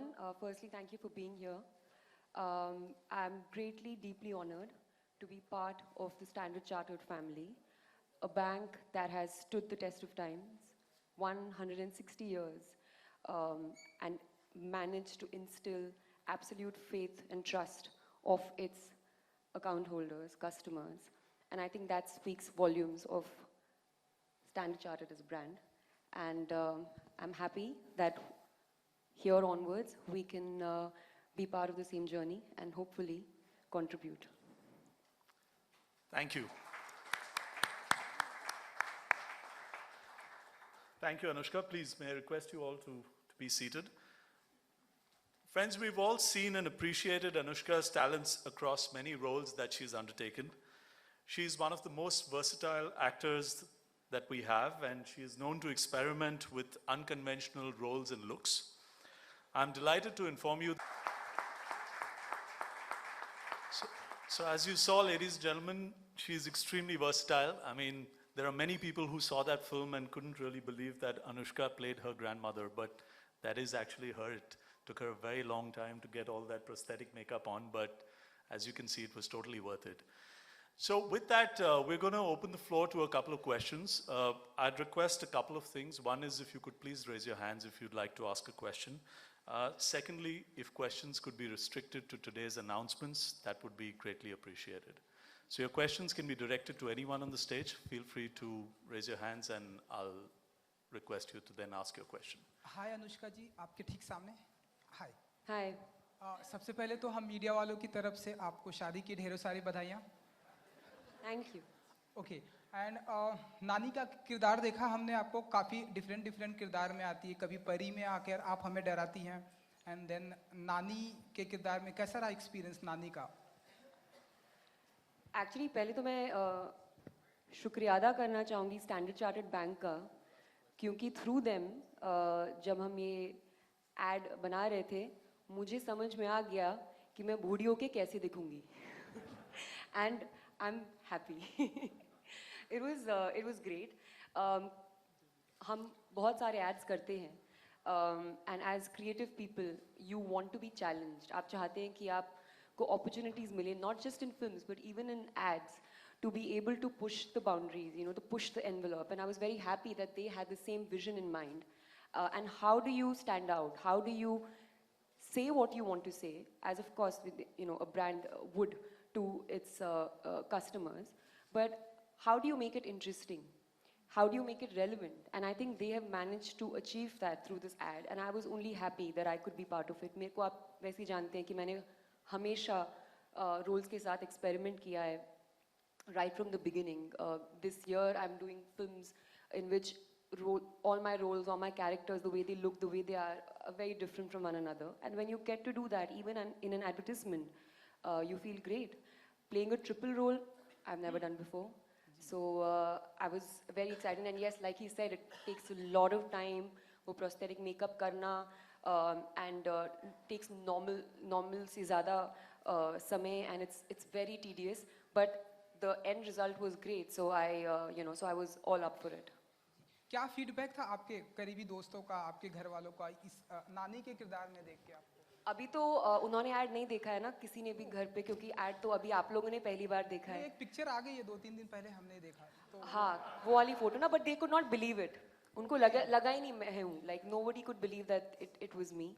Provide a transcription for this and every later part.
everyone. Firstly, thank you for being here. I'm greatly, deeply honored to be part of the Standard Chartered family, a bank that has stood the test of times, 160 years, and managed to instill absolute faith and trust of its account holders, customers. And I think that speaks volumes of Standard Chartered as a brand. And I'm happy that here onwards we can be part of the same journey and hopefully contribute. Thank you. Thank you, Anushka. Please, may I request you all to be seated. Friends, we've all seen and appreciated Anushka's talents across many roles that she's undertaken. She's one of the most versatile actors that we have, and she is known to experiment with unconventional roles and looks. I'm delighted to inform you. So as you saw, ladies and gentlemen, she's extremely versatile. I mean, there are many people who saw that film and couldn't really believe that Anushka played her grandmother, but that is actually her. It took her a very long time to get all that prosthetic makeup on, but as you can see, it was totally worth it. So with that, we're going to open the floor to a couple of questions. I'd request a couple of things. One is if you could please raise your hands if you'd like to ask a question. Secondly, if questions could be restricted to today's announcements, that would be greatly appreciated. So your questions can be directed to anyone on the stage. Feel free to raise your hands and I'll request you to then ask your question. Hi Anushka ji, आपके ठीक सामने. Hi. Hi. सबसे पहले तो हम media वालों की तरफ से आपको शादी की ढेरों सारी बधाइयाँ. Thank you. Okay. And नानी का किरदार देखा हमने आपको काफ़ी डिफरेंट किरदार में आती है. कभी परी में आकर आप हमें डराती हैं. And then नानी के किरदार में कैसा रहा एक्सपीरियंस नानी का? Actually, पहले तो मैं शुक्रिया अदा करना चाहूँगी स्टैंडर्ड चार्टर्ड बैंक का, क्योंकि थ्रू देम जब हम ये एड बना रहे थे, मुझे समझ में आ गया कि मैं बूढ़ी होके कैसे दिखूँगी. And I'm happy. It was great. हम बहुत सारे ads करते हैं, and as creative people, you want to be challenged. आप चाहते हैं कि आपको opportunities मिले, not just in films but even in ads, to be able to push the boundaries, to push the envelope. And I was very happy that they had the same vision in mind. And how do you stand out? How do you say what you want to say, as of course a brand would to its customers, but how do you make it interesting? How do you make it relevant? And I think they have managed to achieve that through this ad, and I was only happy that I could be part of it. मेरे को आप वैसे जानते हैं कि मैंने हमेशा roles के साथ experiment किया है, right from the beginning. This year I'm doing films in which all my roles, all my characters, the way they look, the way they are very different from one another. And when you get to do that, even in an advertisement, you feel great. Playing a triple role, I've never done before. So I was very excited. And yes, like he said, it takes a lot of time for prosthetic makeup karna, and takes normal se zyada samay, and it's very tedious. But the end result was great. So I was all up for it. क्या feedback था आपके करीबी दोस्तों का, आपके घर वालों का इस नानी के किरदार में देख के आपको? अभी तो उन्होंने ऐड नहीं देखा है ना किसी ने भी घर पे, क्योंकि ऐड तो अभी आप लोगों ने पहली बार देखा है. एक पिक्चर आ गई है 2-3 दिन पहले हमने देखा तो हाँ, वो वाली फोटो ना, but they could not believe it. उनको लगा ही नहीं मैं हूँ. Like nobody could believe that it was me.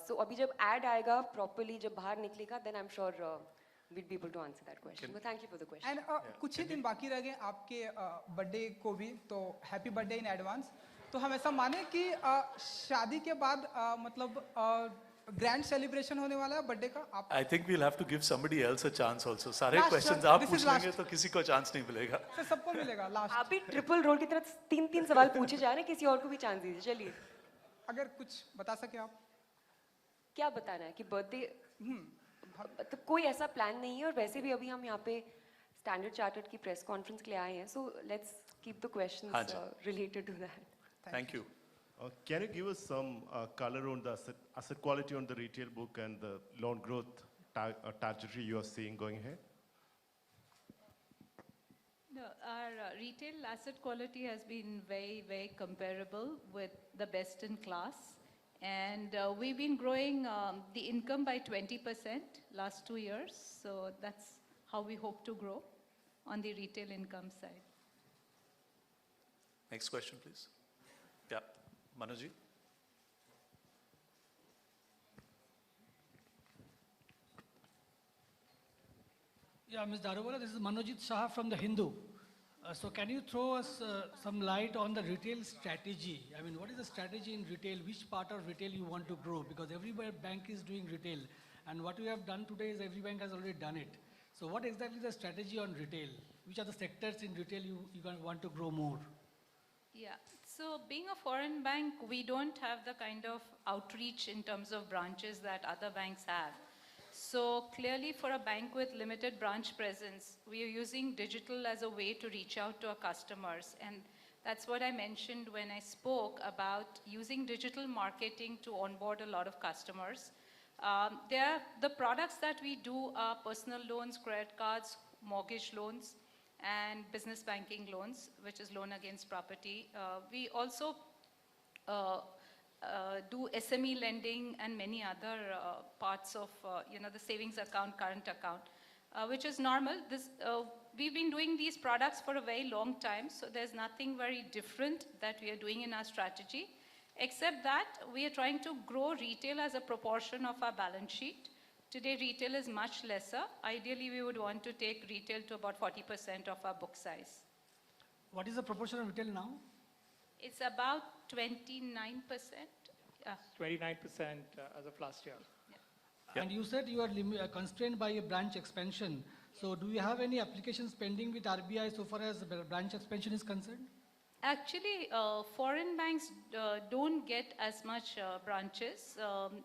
So अभी जब ऐड आएगा प्रॉपर्ली, जब बाहर निकलेगा, then I am sure we'd be able to answer that question. But thank you for the question. And कुछ ही दिन बाकी रह गए आपके बर्थडे को भी, तो हैप्पी बर्थडे इन एडवांस. तो हम ऐसा माने कि शादी के बाद मतलब ग्रैंड सेलिब्रेशन होने वाला है बर्थडे का. आप I think we'll have to give somebody else a chance also. सारे questions आप पूछ लेंगे तो किसी को चांस नहीं मिलेगा. सर सबको मिलेगा लास्ट. आप भी ट्रिपल रोल की तरह 3 सवाल पूछे जा रहे हैं, किसी और को भी चांस दीजिए. चलिए, अगर कुछ बता सके आप. क्या बताना है कि बर्थडे तो कोई ऐसा प्लान नहीं है, और वैसे भी अभी हम यहाँ पे स्टैंडर्ड चार्टर्ड की प्रेस कॉन्फ्रेंस के लिए आए हैं. So let's keep the questions related to that. Thank you. Can you give us some color on the asset quality on the retail book and the loan growth trajectory you are seeing going ahead? No, our retail asset quality has been very, very comparable with the best in class. And we've been growing the income by 20% last 2 years. So that's how we hope to grow on the retail income side. Next question, please. Yeah, Manoj. Yeah, Ms. Daruvala, this is Manojit Saha from The Hindu. So can you throw us some light on the retail strategy? I mean, what is the strategy in retail? Which part of retail you want to grow? Because every bank is doing retail. And what we have done today is every bank has already done it. So what exactly is the strategy on retail? Which are the sectors in retail you want to grow more? Yeah, so being a foreign bank, we don't have the kind of outreach in terms of branches that other banks have. So clearly for a bank with limited branch presence, we are using digital as a way to reach out to our customers. And that's what I mentioned when I spoke about using digital marketing to onboard a lot of customers. The products that we do are personal loans, credit cards, mortgage loans, and business banking loans, which is loan against property. We also do SME lending and many other parts of the savings account, current account, which is normal. We've been doing these products for a very long time, so there's nothing very different that we are doing in our strategy, except that we are trying to grow retail as a proportion of our balance sheet. Today, retail is much lesser. Ideally, we would want to take retail to about 40% of our book size. What is the proportion of retail now? It's about 29%. 29% as of last year. Yeah. And you said you are constrained by a branch expansion. So do you have any applications pending with RBI so far as branch expansion is concerned? Actually, foreign banks don't get as much branches.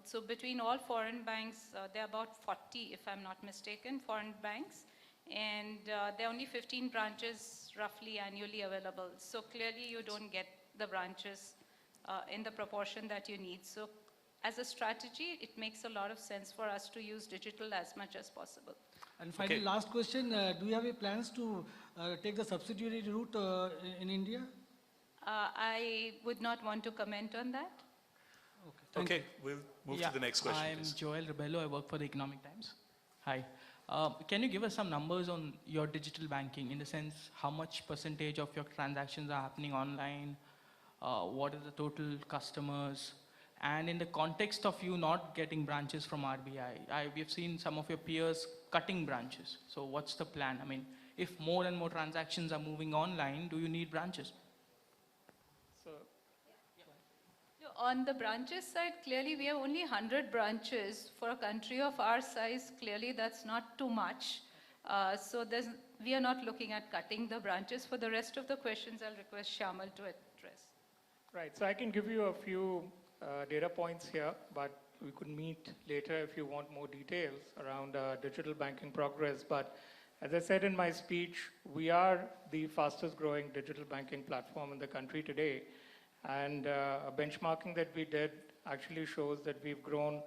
So between all foreign banks, there are about 40, if I'm not mistaken, foreign banks. And there are only 15 branches roughly annually available. So clearly you don't get the branches in the proportion that you need. So as a strategy, it makes a lot of sense for us to use digital as much as possible. And finally, Okay. last question, do you have any plans to take the subsidiary route in India? I would not want to comment on that. Thank Okay, we'll move to the next question, I'm please. Joel Rebello. I work for the Economic Times. Hi. Can you give us some numbers on your digital banking, in the sense how much percentage of your transactions are happening online? What are the total customers? And in the context of you not getting branches from RBI, we've seen some of your peers cutting branches. So what's the plan? I mean, if more and more transactions are moving online, do you need branches? So No, on the branches side, clearly we have only 100 branches. For a country of our size, clearly that's not too much. So we are not looking at cutting the branches. For the rest of the questions, I'll request Shyamal to address. right, so I can give you a few data points here, but we could meet later if you want more details around digital banking progress. But as I said in my speech, we are the fastest growing digital banking platform in the country today. And a benchmarking that we did actually shows that we've grown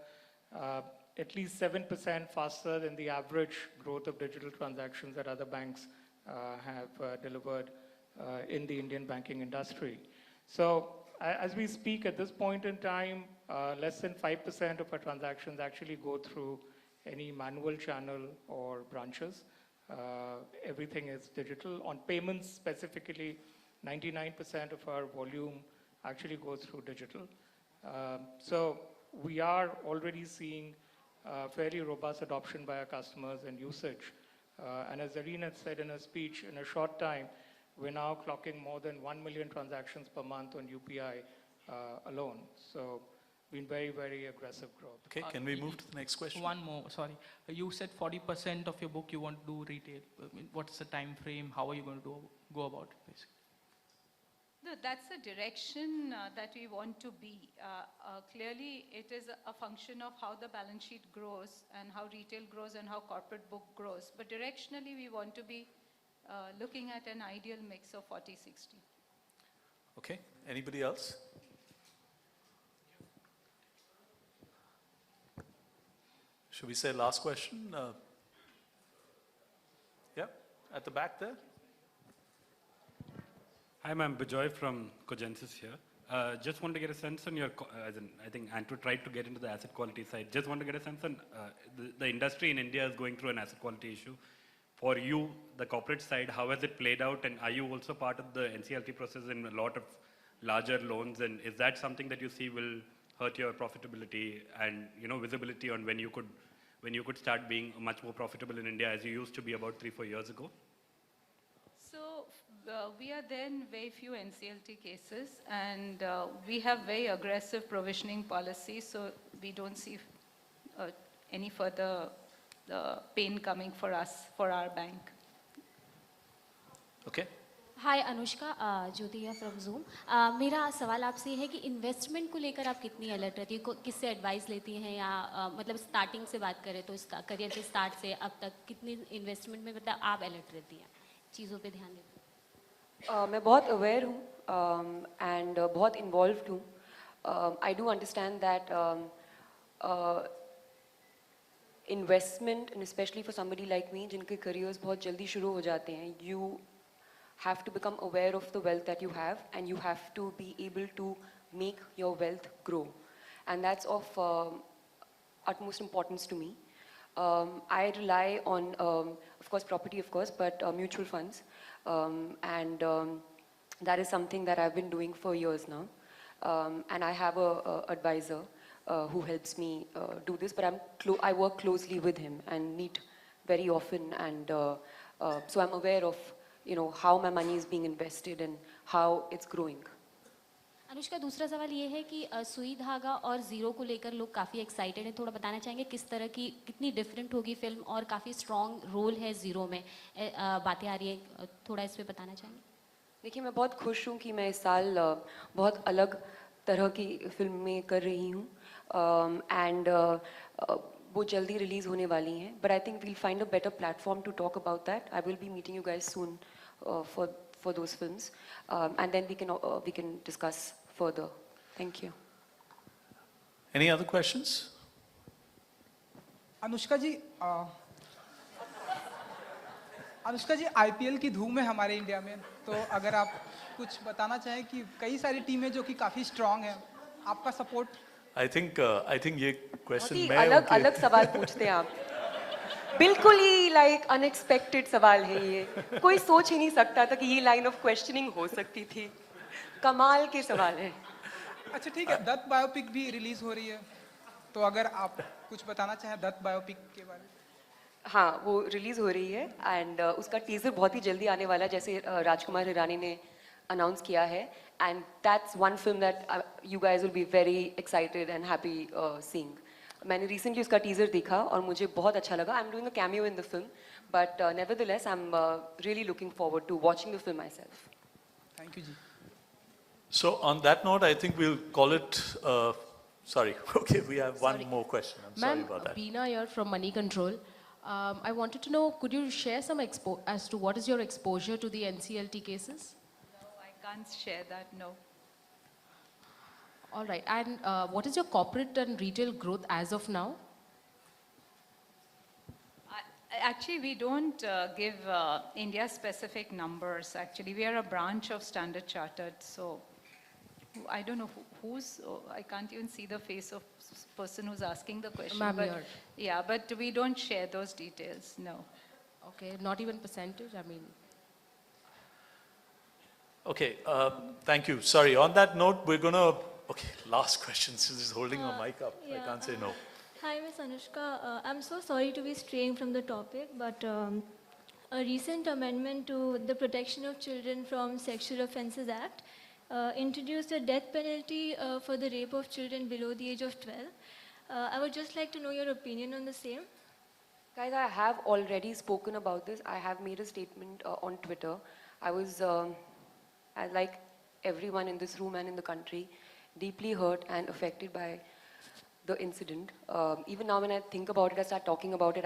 at least 7% faster than the average growth of digital transactions that other banks have delivered in the Indian banking industry. So as we speak at this point in time, less than 5% of our transactions actually go through any manual channel or branches. Everything is digital. On payments specifically, 99% of our volume actually goes through digital. So we are already seeing fairly robust adoption by our customers and usage. And as Zareen had said in her speech, in a short time, we're now clocking more than 1 million transactions per month on UPI alone. So been very, very aggressive growth. Okay, can we move to the next question? One more, sorry. You said 40% of your book you want to do retail. I mean, what's the time frame? How are you going to go about it, basically? No, that's the direction that we want to be. Clearly, it is a function of how the balance sheet grows and how retail grows and how corporate book grows. But directionally, we want to be looking at an ideal mix of 40-60. Okay, anybody else? Should we say last question? Yeah, at the back there. Hi, I'm Bijoy from Cogensis here. Just want to get a sense on your, as in, I think Andrew tried to get into the asset quality side. Just want to get a sense on the industry in India is going through an asset quality issue. For you, the corporate side, how has it played out? And are you also part of the NCLT process in a lot of larger loans? And is that something that you see will hurt your profitability and visibility on when you could start being much more profitable in India as you used to be about 3-4 years ago? So we are there in very few NCLT cases, and we have very aggressive provisioning policy, so we don't see any further pain coming for us, for our bank. Okay. हाय अनुष्का, ज्योति है from zoom. मेरा सवाल आपसे है कि investment को लेकर आप कितनी अलर्ट रहती है, किससे एडवाइस लेती हैं, या मतलब स्टार्टिंग से बात करें तो करियर के स्टार्ट से अब तक कितनी इन्वेस्टमेंट में मतलब आप अलर्ट रहती हैं, चीज़ों पे ध्यान देती हैं? मैं बहुत अवेयर हूँ एंड बहुत इन्वॉल्व्ड हूँ। I do understand that investment, and specially for somebody like me जिनके करियर्स बहुत जल्दी शुरू हो जाते हैं, you have to become aware of the wealth that you have, and you have to be able to make your wealth grow, and that's of utmost importance to me. I rely on, of course, property, of course, but mutual funds, and that is something that I've been doing for years now, and I have a advisor who helps me do this, but I work closely with him and meet very often, and so I'm aware of how my money is being invested and how it's growing. Anushka, दूसरा सवाल ये है कि सुई धागा और zero को लेकर लोग काफ़ी एक्साइटेड हैं, थोड़ा बताना चाहेंगे किस तरह की, कितनी डिफरेंट होगी फिल्म, और काफ़ी स्ट्रॉन्ग रोल है ज़ीरो में, बातें आ रही है, थोड़ा इस पर बताना चाहेंगे? देखिए, मैं बहुत खुश हूँ कि मैं इस साल बहुत अलग तरह की फिल्म में कर रही हूँ, एंड वो जल्दी रिलीज़ होने वाली हैं, but I think we'll find a better platform to talk about that. I will be meeting you guys soon for those films, and then we can discuss further. Thank you. Any other questions? Anushka ji IPL की धूम है हमारे India में, तो अगर आप कुछ बताना चाहें कि कई सारी टीमें जो कि काफ़ी स्ट्रांग हैं, आपका सपोर्ट? I think ये क्वेश्चन मैं अलग अलग सवाल पूछते हैं आप, बिल्कुल ही लाइक अनएक्सपेक्टेड सवाल है ये, कोई सोच ही नहीं सकता था कि ये लाइन ऑफ क्वेश्चनिंग हो सकती थी, कमाल के सवाल है। अच्छा ठीक है, दत्त बायोपिक भी रिलीज हो रही है, तो अगर आप कुछ बताना चाहें दत्त बायोपिक के बारे में? हाँ, वो रिलीज हो रही है, एंड उसका टीजर बहुत ही जल्दी आने वाला है, जैसे राजकुमार हिरानी ने अनाउंस किया है, and that's one film that you guys will be very excited and happy seeing. मैंने रिसेंटली उसका टीजर देखा और मुझे बहुत अच्छा लगा. I am doing a cameo in the film, but nevertheless I am really looking forward to watching the film myself. Thank you ji. So on that note, I think we'll call it. Sorry. Okay, we have one more question. I'm sorry about that. Beena here from Money Control. I wanted to know, could you share some as to what is your exposure to the NCLT cases? No, I can't share that, no. All right, and what is your corporate and retail growth as of now? Actually, we don't give India-specific numbers. Actually, we are a branch of Standard Chartered, so I don't know who's. I can't even see the face of person who's asking the question. Ma'am, but yeah, but we don't share those details. No. Okay, not even percentage. I mean. Okay, thank you. Sorry. On that note, we're gonna. Okay, last question. She's holding her mic up. I can't say no. Hi, Ms. Anushka. I'm so sorry to be straying from the topic, but a recent amendment to the Protection of Children from Sexual Offences Act introduced a death penalty for the rape of children below the age of 12. I would just like to know your opinion on the same. Guys, I have already spoken about this. I have made a statement on Twitter. I was, like everyone in this room and in the country, deeply hurt and affected by the incident. Even now when I think about it, I start talking about it,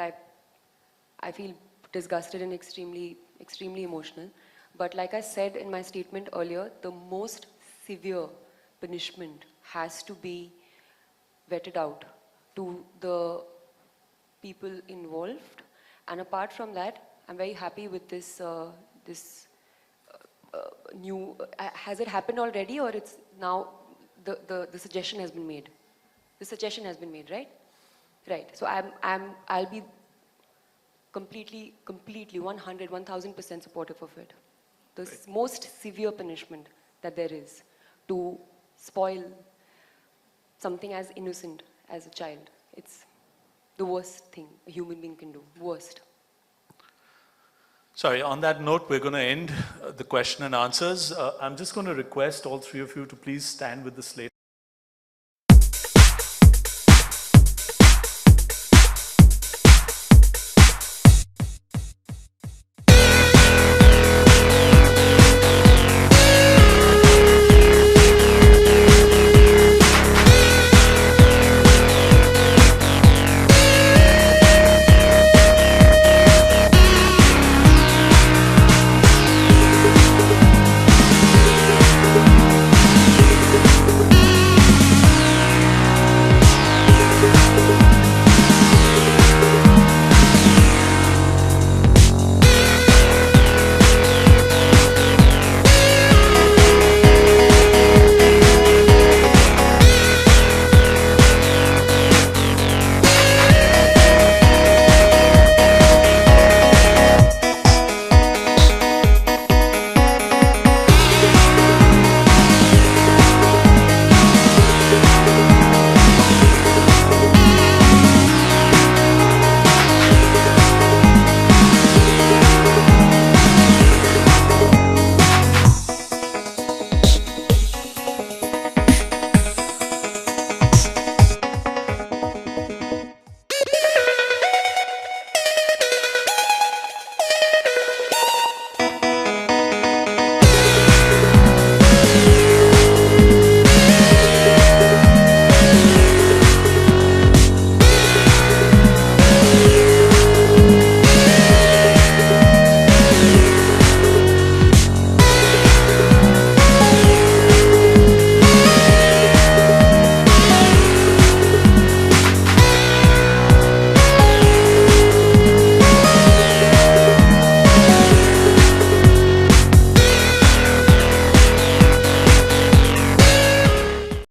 I feel disgusted and extremely emotional. But like I said in my statement earlier, the most severe punishment has to be vetted out to the people involved. And apart from that, I'm very happy with this new, has it happened already, or it's now the suggestion has been made? The suggestion has been made, right? Right. So I'll be completely 100, 1000% supportive of it. The most severe punishment that there is to spoil something as innocent as a child. It's the worst thing a human being can do. Worst. Sorry, on that note, we're going to end the question and answers. I'm just going to request all three of you to please stand with the slate.